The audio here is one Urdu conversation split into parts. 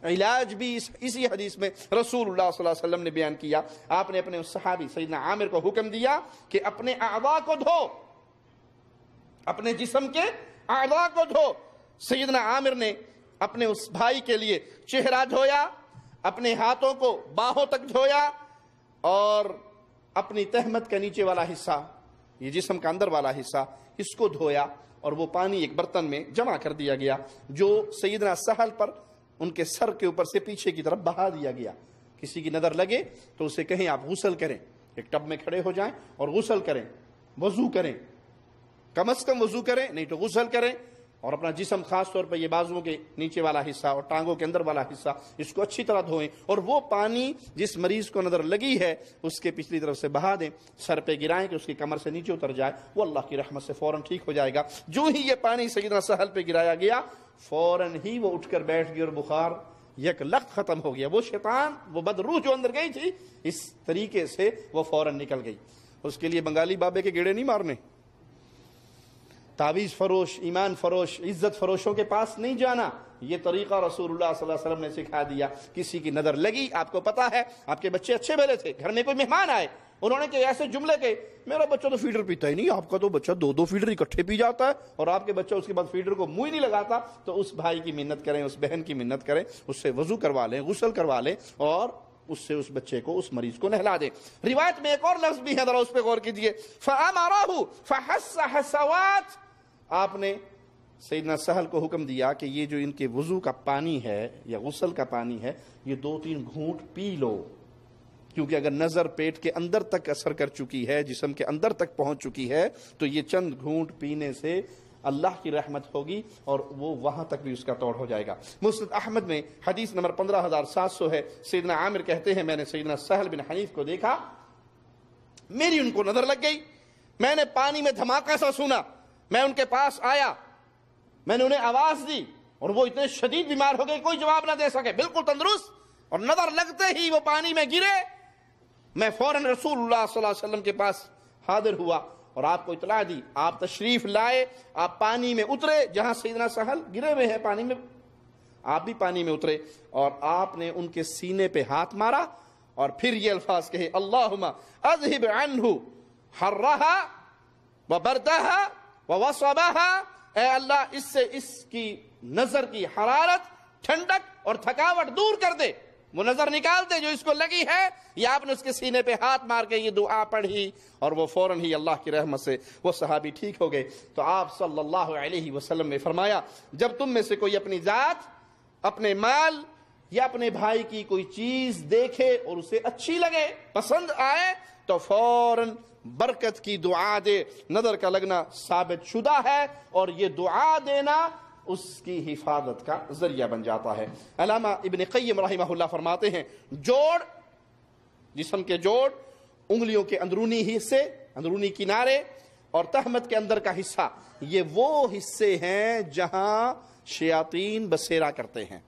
علاج بھی اسی حدیث میں رسول اللہ صلی اللہ علیہ وسلم نے بیان کیا. آپ نے اپنے اس صحابی سیدنا عامر کو حکم دیا کہ اپنے اعضاء کو دھو، اپنے جسم کے اعضاء کو دھو. سیدنا عامر نے اپنے اس بھائی کے لیے چہرہ دھویا، اپنے ہاتھوں کو باہوں تک دھویا، اور اپنی تہمت کا نیچے والا حصہ، یہ جسم کا اندر والا حصہ، اس کو دھویا، اور وہ پانی ایک برتن میں جمع کر دیا گیا جو سیدنا سہل پر ان کے سر کے اوپر سے پیچھے کی طرف بہا دیا گیا. کسی کی نظر لگے تو اسے کہیں آپ غسل کریں، ایک ٹب میں کھڑے ہو جائیں اور غسل کریں، وضو کریں، کم از کم وضو کریں، نہیں تو غسل کریں، اور اپنا جسم خاص طور پر یہ بازوؤں کے نیچے والا حصہ اور ٹانگوں کے اندر والا حصہ، اس کو اچھی طرح دھوئیں، اور وہ پانی جس مریض کو نظر لگی ہے اس کے پچھلی طرف سے بہا دیں، سر پہ گرائیں کہ اس کی کمر سے نیچے اتر جائے. وہ اللہ کی رحمت سے فوراً ٹھیک ہو جائے گا. جو ہی یہ پانی سیدنا سہل پہ گرایا گیا، فوراً ہی وہ اٹھ کر بیٹھ گئی اور بخار یک لخت ختم ہو گیا. وہ شیطان، وہ بدروح جو اندر گئی تھی، اس طریقے سے وہ فوراً نکل گئی. اس کے لیے بنگالی بابے کے گیڑے نہیں مارنے، تعویذ فروش، ایمان فروش، عزت فروشوں کے پاس نہیں جانا. یہ طریقہ رسول اللہ صلی اللہ علیہ وسلم نے سکھا دیا. کسی کی نظر لگی، آپ کو پتا ہے آپ کے بچے اچھے بھلے تھے، گھر میں کوئی مہمان آئے، انہوں نے کہ ایسے جملے کہ میرا بچہ تو فیڈر پیتا ہی نہیں، آپ کا تو بچہ 2 فیڈر اکٹھے پی جاتا ہے، اور آپ کے بچہ اس کے بعد فیڈر کو منہ ہی نہیں لگاتا، تو اس بھائی کی منت کریں، اس بہن کی منت کریں، اس سے وضو کروا لیں، غسل کروا لیں، اور اس سے اس بچے کو، اس مریض کو نہلا دیں. روایت میں ایک اور لفظ بھی ہے، ذرا اس پہ غور کیجیے. فَأَمَرَهُ فَحَسَّ حَسَوَاتٍ. آپ نے سیدنا سہل کو حکم دیا کہ یہ جو ان کے وضو کا پانی ہے یا غسل کا پانی ہے، یہ 2-3 گھونٹ پی لو، کیونکہ اگر نظر پیٹ کے اندر تک اثر کر چکی ہے، جسم کے اندر تک پہنچ چکی ہے، تو یہ چند گھونٹ پینے سے اللہ کی رحمت ہوگی اور وہ وہاں تک بھی اس کا توڑ ہو جائے گا. مسند احمد میں حدیث نمبر 15700 ہے. سیدنا عامر کہتے ہیں میں نے سیدنا سہل بن حنیف کو دیکھا، میری ان کو نظر لگ گئی، میں نے پانی میں دھماکہ سا سنا، میں ان کے پاس آیا، میں نے انہیں آواز دی، اور وہ اتنے شدید بیمار ہو گئے کوئی جواب نہ دے سکے، بالکل تندرست، اور نظر لگتے ہی وہ پانی میں گرے. میں فوراً رسول اللہ صلی اللہ علیہ وسلم کے پاس حاضر ہوا اور آپ کو اطلاع دی. آپ تشریف لائے، آپ پانی میں اترے، جہاں سیدنا سہل گرے ہوئے ہیں پانی میں، آپ بھی پانی میں اترے، اور آپ نے ان کے سینے پہ ہاتھ مارا، اور پھر یہ الفاظ کہے، اللہم اذہب عنہ حرہا وبردہا ووصبہا. اے اللہ اس سے اس کی نظر کی حرارت، ٹھنڈک اور تھکاوٹ دور کر دے، وہ نظر نکال دے جو اس کو لگی ہے. یا آپ نے اس کے سینے پہ ہاتھ مار کے یہ دعا پڑھی، اور وہ فوراً ہی اللہ کی رحمت سے وہ صحابی ٹھیک ہو گئے. تو آپ صلی اللہ علیہ وسلم نے فرمایا، جب تم میں سے کوئی اپنی ذات، اپنے مال یا اپنے بھائی کی کوئی چیز دیکھے اور اسے اچھی لگے، پسند آئے، تو فوراً برکت کی دعا دے. نظر کا لگنا ثابت شدہ ہے، اور یہ دعا دینا اس کی حفاظت کا ذریعہ بن جاتا ہے. علامہ ابن قیم رحمہ اللہ فرماتے ہیں، جوڑ، جسم کے جوڑ، انگلیوں کے اندرونی حصے، اندرونی کنارے، اور تہمت کے اندر کا حصہ، یہ وہ حصے ہیں جہاں شیاطین بسیرا کرتے ہیں.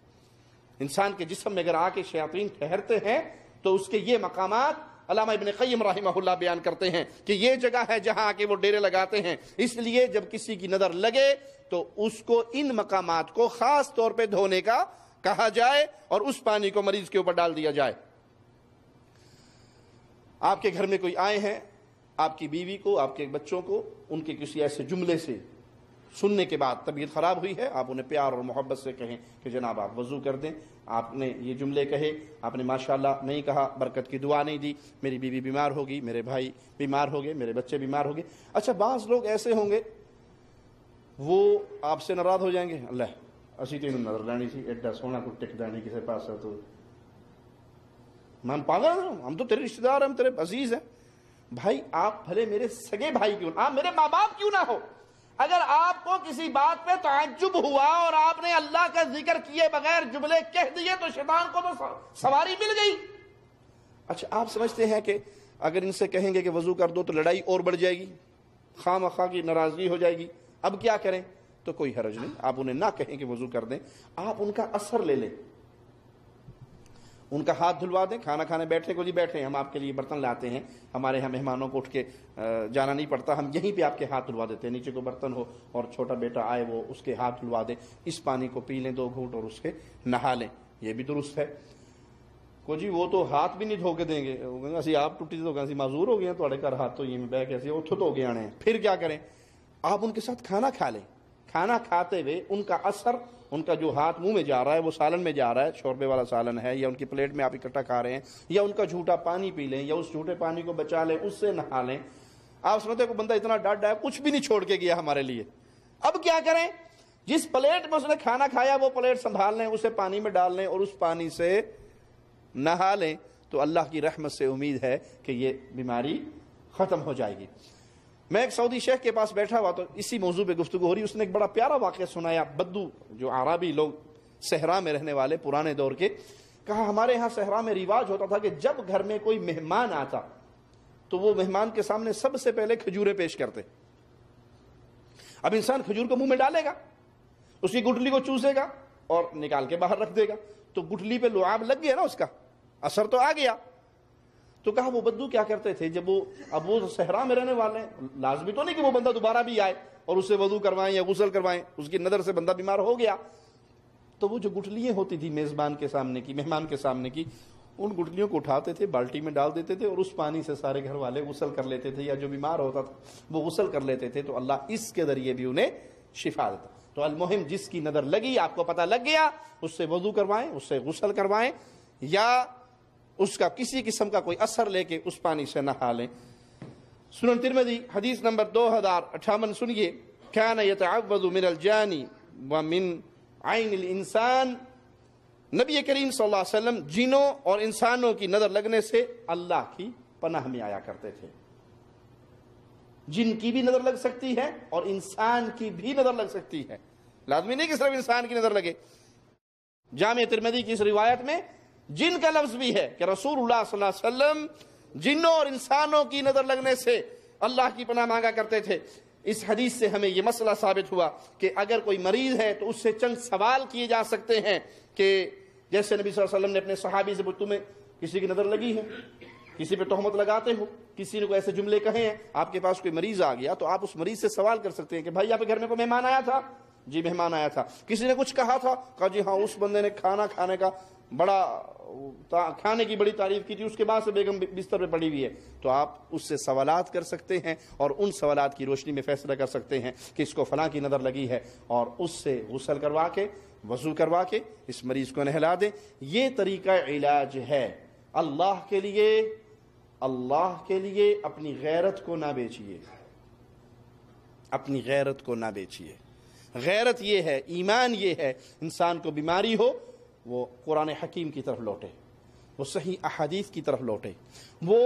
انسان کے جسم میں اگر آ کے شیاطین ٹھہرتے ہیں تو اس کے یہ مقامات علامہ ابن قیم رحمہ اللہ بیان کرتے ہیں کہ یہ جگہ ہے جہاں آ کے وہ ڈیرے لگاتے ہیں. اس لیے جب کسی کی نظر لگے تو اس کو ان مقامات کو خاص طور پہ دھونے کا کہا جائے، اور اس پانی کو مریض کے اوپر ڈال دیا جائے. آپ کے گھر میں کوئی آئے ہیں، آپ کی بیوی کو، آپ کے بچوں کو ان کے کسی ایسے جملے سے سننے کے بعد طبیعت خراب ہوئی ہے، آپ انہیں پیار اور محبت سے کہیں کہ جناب آپ وضو کر دیں. آپ نے یہ جملے کہے، آپ نے ماشاءاللہ نہیں کہا، برکت کی دعا نہیں دی، میری بیوی بیمار ہوگی، میرے بھائی بیمار ہو گئے، میرے بچے بیمار ہو گئے. اچھا بعض لوگ ایسے ہوں گے وہ آپ سے ناراض ہو جائیں گے، اللہ اسی تینوں نظر لینی تھی، ایڈا سونا کو ٹک دینی کسی پاس ہے تو ہم پاگل ہیں، ہم تو تیرے رشتے دار ہیں، ہم تیرے عزیز ہیں. بھائی آپ بھلے میرے سگے بھائی کیوں، آپ میرے ماں باپ کیوں نہ ہو، اگر آپ کو کسی بات پہ تعجب ہوا اور آپ نے اللہ کا ذکر کیے بغیر جملے کہہ دیے تو شیطان کو تو سواری مل گئی. اچھا آپ سمجھتے ہیں کہ اگر ان سے کہیں گے کہ وضو کر دو تو لڑائی اور بڑھ جائے گی، خواہ مخواہ کی ناراضگی ہو جائے گی، اب کیا کریں؟ تو کوئی حرج نہیں، آپ انہیں نہ کہیں کہ وضو کر دیں، آپ ان کا اثر لے لیں، ان کا ہاتھ دھلوا دیں. کھانا کھانے بیٹھنے کو جی بیٹھے، ہم آپ کے لیے برتن لاتے ہیں، ہمارے یہاں مہمانوں کو اٹھ کے جانا نہیں پڑتا، ہم یہیں پہ آپ کے ہاتھ دھلوا دیتے ہیں، نیچے کو برتن ہو اور چھوٹا بیٹا آئے وہ اس کے ہاتھ دھلوا دیں، اس پانی کو پی لیں 2 گھونٹ اور اس کے نہا لیں. یہ بھی درست ہے. کو جی وہ تو ہاتھ بھی نہیں دھو کے دیں گے, اسی آپ ٹوٹی تو اسی معذور ہو گئے ہیں تھوڑے گھر ہاتھ تو یہ میں بہ کے ایسے اتھو تو گے آنے ہیں, پھر کیا کریں؟ آپ ان کے ساتھ کھانا کھا لیں. کھانا کھاتے ہوئے ان کا اثر, ان کا جو ہاتھ منہ میں جا رہا ہے وہ سالن میں جا رہا ہے, شوربے والا سالن ہے یا ان کی پلیٹ میں آپ اکٹھا کھا رہے ہیں, یا ان کا جھوٹا پانی پی لیں یا اس جھوٹے پانی کو بچا لیں, اس سے نہا لیں. آپ سمجھتے ہیں کہ بندہ اتنا ڈاڈا ہے کچھ بھی نہیں چھوڑ کے گیا ہمارے لیے. اب کیا کریں؟ جس پلیٹ میں اس نے کھانا کھایا وہ پلیٹ سنبھال لیں, اسے پانی میں ڈال لیں اور اس پانی سے نہا لیں, تو اللہ کی رحمت سے امید ہے کہ یہ بیماری ختم ہو جائے گی. میں ایک سعودی شیخ کے پاس بیٹھا ہوا تو اسی موضوع پہ گفتگو ہو رہی, اس نے ایک بڑا پیارا واقعہ سنایا. بدو جو عربی لوگ صحرا میں رہنے والے پرانے دور کے, کہا ہمارے ہاں صحرا میں رواج ہوتا تھا کہ جب گھر میں کوئی مہمان آتا تو وہ مہمان کے سامنے سب سے پہلے کھجوریں پیش کرتے. اب انسان کھجور کو منہ میں ڈالے گا, اس کی گٹلی کو چوسے گا اور نکال کے باہر رکھ دے گا, تو گٹلی پہ لعاب لگ گیا نا, اس کا اثر تو آ گیا. تو کہا وہ بدو کیا کرتے تھے جب اب وہ صحرا میں رہنے والے ہیں, لازمی تو نہیں کہ وہ بندہ دوبارہ بھی آئے اور اسے وضو کروائیں یا غسل کروائیں, اس کی نظر سے بندہ بیمار ہو گیا. تو وہ جو گٹلیاں ہوتی تھی میزبان کے سامنے کی, مہمان کے سامنے کی, ان گٹلیوں کو اٹھاتے تھے, بالٹی میں ڈال دیتے تھے اور اس پانی سے سارے گھر والے غسل کر لیتے تھے, یا جو بیمار ہوتا تھا وہ غسل کر لیتے تھے, تو اللہ اس کے ذریعے بھی انہیں شفا دیتا. تو المہم جس کی نظر لگی, آپ کو پتہ لگ گیا, اس سے وضو کروائیں, اس سے غسل کروائیں, یا اس کا کسی قسم کا کوئی اثر لے کے اس پانی سے نہا لیں. سنن ترمذی حدیث نمبر 2058 سنیے, کان یتعوذ من الجان ومن عین الانسان. نبی کریم صلی اللہ علیہ وسلم جنوں اور انسانوں کی نظر لگنے سے اللہ کی پناہ میں آیا کرتے تھے. جن کی بھی نظر لگ سکتی ہے اور انسان کی بھی نظر لگ سکتی ہے, لازمی نہیں کہ صرف انسان کی نظر لگے. جامع ترمذی کی اس روایت میں جن کا لفظ بھی ہے کہ رسول اللہ صلی اللہ علیہ وسلم جنوں اور انسانوں کی نظر لگنے سے اللہ کی پناہ مانگا کرتے تھے. اس حدیث سے ہمیں یہ مسئلہ ثابت ہوا کہ اگر کوئی مریض ہے تو اس سے چند سوال کیے جا سکتے ہیں, کہ جیسے نبی صلی اللہ علیہ وسلم نے اپنے صحابی سے پوچھا, تمہیں کسی کی نظر لگی ہے, کسی پہ تہمت لگاتے ہو, کسی نے کوئی ایسے جملے کہے ہیں, آپ کے پاس کوئی مریض آ گیا تو آپ اس مریض سے سوال کر سکتے ہیں کہ بھائی آپ کے گھر میں کوئی مہمان آیا تھا؟ جی مہمان آیا تھا. کسی نے کچھ کہا تھا؟ کہا جی ہاں اس بندے نے کھانا کھانے کا کھانے کی بڑی تعریف کی تھی, اس کے بعد سے بیگم بستر پہ پڑی ہوئی ہے. تو آپ اس سے سوالات کر سکتے ہیں اور ان سوالات کی روشنی میں فیصلہ کر سکتے ہیں کہ اس کو فلاں کی نظر لگی ہے, اور اس سے غسل کروا کے وضو کروا کے اس مریض کو نہلا دیں. یہ طریقہ علاج ہے. اللہ کے لیے اپنی غیرت کو نہ بیچیے, اپنی غیرت کو نہ بیچیے. غیرت یہ ہے, ایمان یہ ہے, انسان کو بیماری ہو وہ قرآن حکیم کی طرف لوٹے, وہ صحیح احادیث کی طرف لوٹے, وہ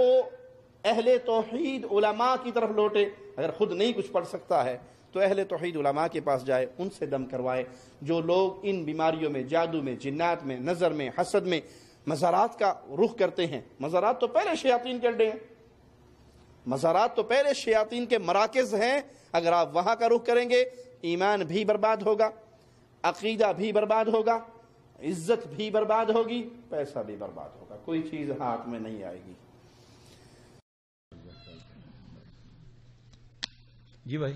اہل توحید علماء کی طرف لوٹے. اگر خود نہیں کچھ پڑھ سکتا ہے تو اہل توحید علماء کے پاس جائے, ان سے دم کروائے. جو لوگ ان بیماریوں میں, جادو میں, جنات میں, نظر میں, حسد میں, مزارات کا رخ کرتے ہیں, مزارات تو پہلے شیاطین کے اڈے ہیں, مزارات تو پہلے شیاطین کے مراکز ہیں. اگر آپ وہاں کا رخ کریں گے ایمان بھی برباد ہوگا, عقیدہ بھی برباد ہوگا, عزت بھی برباد ہوگی, پیسہ بھی برباد ہوگا, کوئی چیز ہاتھ میں نہیں آئے گی. جی بھائی,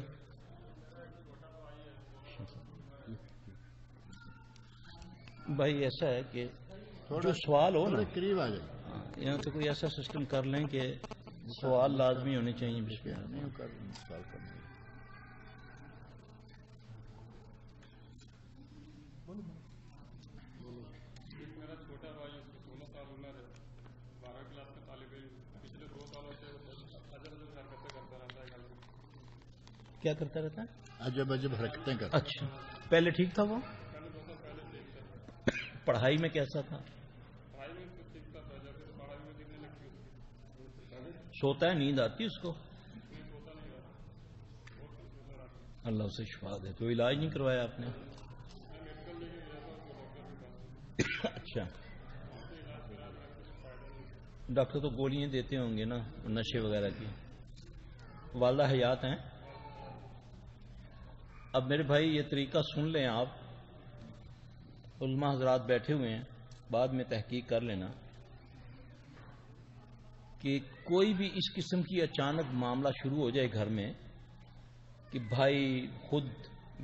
بھائی ایسا ہے کہ جو سوال ہو نا قریب آ جائے, یہاں تو کوئی ایسا سسٹم کر لیں کہ سوال لازمی ہونے چاہیے. سوال کرنا میرا چھوٹا بھائی 16 سال عمر ہے, 12 کلاس کا طالب علم, پچھلے 2 سالوں سے عجب حرکتیں کرتا رہتا ہے. گھر میں کیا کرتا رہتا ہے؟ عجب عجب حرکتیں کرتا. اچھا, پہلے ٹھیک تھا وہ؟ پہلے 2 سال پہلے ٹھیک تھا, پڑھائی میں کیسا تھا؟ پڑھائی میں تو ٹھیک تھا, جب سے پڑھائی میں دن نہیں لگتی اس سوتا ہے, نیند آتی اس کو؟ کی, سوتا نہیں رہا. اللہ اسے شفا دے. تو علاج نہیں کروایا آپ نے؟ اچھا, ڈاکٹر تو گولیاں دیتے ہوں گے نا نشے وغیرہ کی. والدہ حیات ہیں؟ اب میرے بھائی یہ طریقہ سن لیں آپ, علماء حضرات بیٹھے ہوئے ہیں, بعد میں تحقیق کر لینا کہ کوئی بھی اس قسم کی اچانک معاملہ شروع ہو جائے گھر میں کہ بھائی خود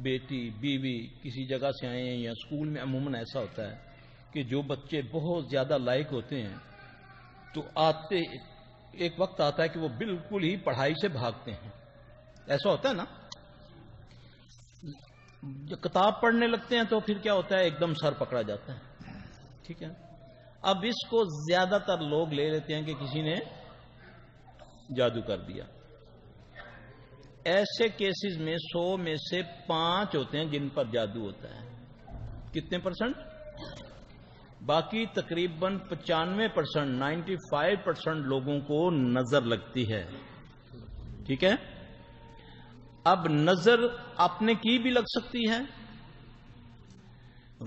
بیٹی بیوی کسی جگہ سے آئے ہیں یا اسکول میں عموماً ایسا ہوتا ہے کہ جو بچے بہت زیادہ لائق ہوتے ہیں تو آتے ایک وقت آتا ہے کہ وہ بالکل ہی پڑھائی سے بھاگتے ہیں. ایسا ہوتا ہے نا, جب کتاب پڑھنے لگتے ہیں تو پھر کیا ہوتا ہے, ایک دم سر پکڑا جاتا ہے. ٹھیک ہے, اب اس کو زیادہ تر لوگ لے لیتے ہیں کہ کسی نے جادو کر دیا. ایسے کیسز میں 100 میں سے 5 ہوتے ہیں جن پر جادو ہوتا ہے. کتنے %؟ باقی تقریباً 95%، 95% لوگوں کو نظر لگتی ہے. ٹھیک ہے, اب نظر اپنے کی بھی لگ سکتی ہے،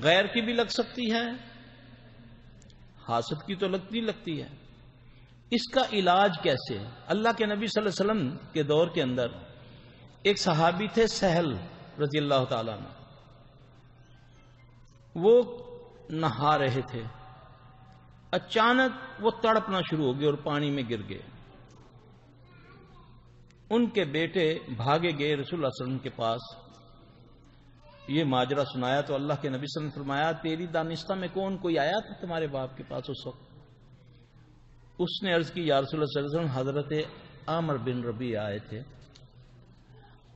غیر کی بھی لگ سکتی ہے، حاسد کی تو لگتی ہے. اس کا علاج کیسے؟ اللہ کے نبی صلی اللہ علیہ وسلم کے دور کے اندر ایک صحابی تھے سہل رضی اللہ تعالیٰ عنہ. وہ نہا رہے تھے، اچانک وہ تڑپنا شروع ہو گئے اور پانی میں گر گئے. ان کے بیٹے بھاگے گئے رسول اللہ صلی اللہ علیہ وسلم کے پاس، یہ ماجرا سنایا تو اللہ کے نبی صلی اللہ علیہ وسلم نے فرمایا تیری دانستہ میں کون کوئی آیا تھا تمہارے باپ کے پاس اس وقت؟ اس نے عرض کی یا رسول اللہ صلی اللہ علیہ وسلم حضرت عامر بن ربیع آئے تھے.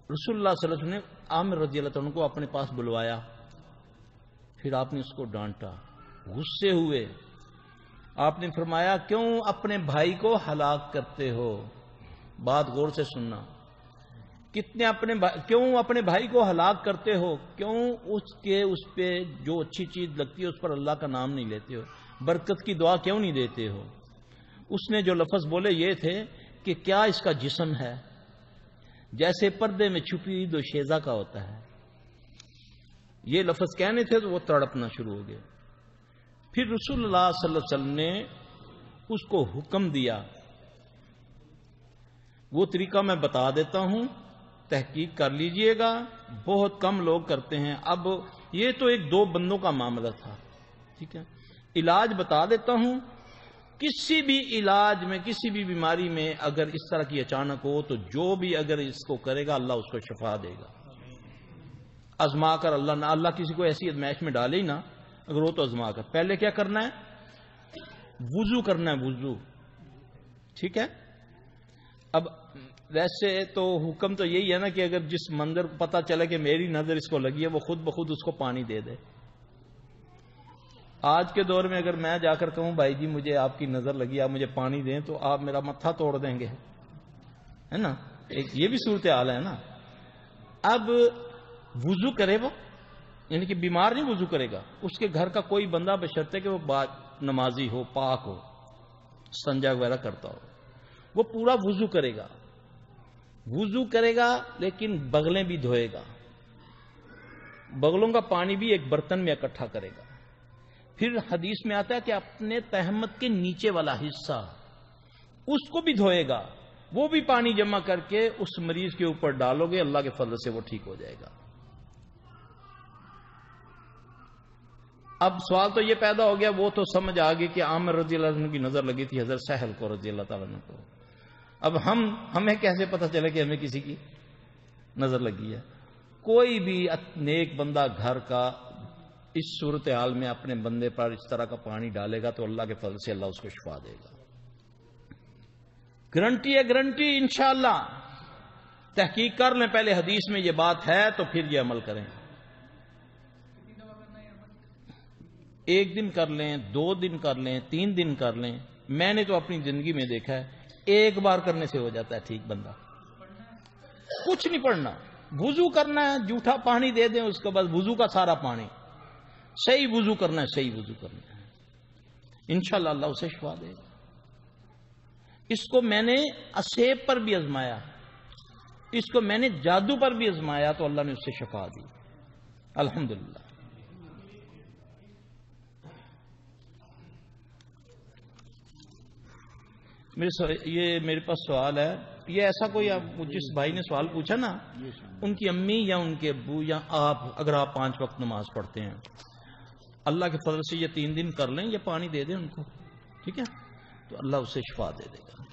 رسول اللہ صلی اللہ علیہ وسلم نے عامر رضی اللہ عنہ کو اپنے پاس بلوایا، پھر آپ نے اس کو ڈانٹا، غصے ہوئے. آپ نے فرمایا کیوں اپنے بھائی کو ہلاک کرتے ہو؟ بات غور سے سننا. کیوں اپنے بھائی کو ہلاک کرتے ہو؟ کیوں اس پہ جو اچھی چیز لگتی ہے اس پر اللہ کا نام نہیں لیتے ہو؟ برکت کی دعا کیوں نہیں دیتے ہو؟ اس نے جو لفظ بولے یہ تھے کہ کیا اس کا جسم ہے جیسے پردے میں چھپی دو شیزہ کا ہوتا ہے. یہ لفظ کہنے تھے تو وہ تڑپنا شروع ہو گئے. پھر رسول اللہ صلی اللہ علیہ وسلم نے اس کو حکم دیا، وہ طریقہ میں بتا دیتا ہوں، تحقیق کر لیجئے گا، بہت کم لوگ کرتے ہیں. اب یہ تو 1-2 بندوں کا معاملہ تھا. ٹھیک ہے, علاج بتا دیتا ہوں. کسی بھی علاج میں، کسی بھی بیماری میں اگر اس طرح کی اچانک ہو تو جو بھی اگر اس کو کرے گا اللہ اس کو شفا دے گا. ازما کر اللہ کسی کو ایسی ازمائش میں ڈالے ہی نہ، اگر وہ تو ازما کر. پہلے کیا کرنا ہے؟ وضو کرنا ہے، وضو. ٹھیک ہے, اب ویسے تو حکم تو یہی ہے نا کہ اگر جس منظر کو پتا چلے کہ میری نظر اس کو لگی ہے وہ خود بخود اس کو پانی دے دے. آج کے دور میں اگر میں جا کر کہوں بھائی جی مجھے آپ کی نظر لگی، آپ مجھے پانی دیں، تو آپ میرا متھا توڑ دیں گے، ہے نا. یہ بھی صورتحال ہے نا. اب وضو کرے وہ، یعنی کہ بیمار نہیں وضو کرے گا، اس کے گھر کا کوئی بندہ بشرطے کہ وہ نمازی ہو، پاک ہو، سنجا وغیرہ کرتا ہو، وہ پورا وضو کرے گا. وضو کرے گا لیکن بغلیں بھی دھوئے گا، بغلوں کا پانی بھی ایک برتن میں اکٹھا کرے گا. پھر حدیث میں آتا ہے کہ اپنے تہمت کے نیچے والا حصہ اس کو بھی دھوئے گا، وہ بھی پانی جمع کر کے اس مریض کے اوپر ڈالو گے، اللہ کے فضل سے وہ ٹھیک ہو جائے گا. اب سوال تو یہ پیدا ہو گیا، وہ تو سمجھ آ گئی کہ عامر رضی اللہ عنہ کی نظر لگی تھی حضرت سہل کو رضی اللہ تعالیٰ عنہ کو. اب ہمیں کیسے پتہ چلے کہ ہمیں کسی کی نظر لگی ہے؟ کوئی بھی نیک بندہ گھر کا اس صورتحال میں اپنے بندے پر اس طرح کا پانی ڈالے گا تو اللہ کے فضل سے اللہ اس کو شفا دے گا. گارنٹی ہے، گارنٹی انشاءاللہ. تحقیق کر لیں پہلے حدیث میں یہ بات ہے تو پھر یہ عمل کریں. 1 دن کر لیں، 2 دن کر لیں، 3 دن کر لیں. میں نے تو اپنی زندگی میں دیکھا ہے 1 بار کرنے سے ہو جاتا ہے ٹھیک بندہ. کچھ نہیں پڑھنا، وضو کرنا ہے، جھوٹا پانی دے دیں اس کو، بس وضو کا سارا پانی، صحیح وضو کرنا ہے، صحیح وضو کرنا ہے، انشاءاللہ اللہ اسے شفا دے گا. اس کو میں نے اسیب پر بھی آزمایا، اس کو میں نے جادو پر بھی آزمایا تو اللہ نے اس سے شفا دی الحمدللہ. یہ میرے پاس سوال ہے، یہ ایسا کوئی جس بھائی نے سوال پوچھا نا، ان کی امی یا ان کے ابو یا آپ، اگر آپ 5 وقت نماز پڑھتے ہیں، اللہ کے فضل سے یہ 3 دن کر لیں، یہ پانی دے دیں ان کو، ٹھیک ہے، تو اللہ اسے شفا دے دے گا.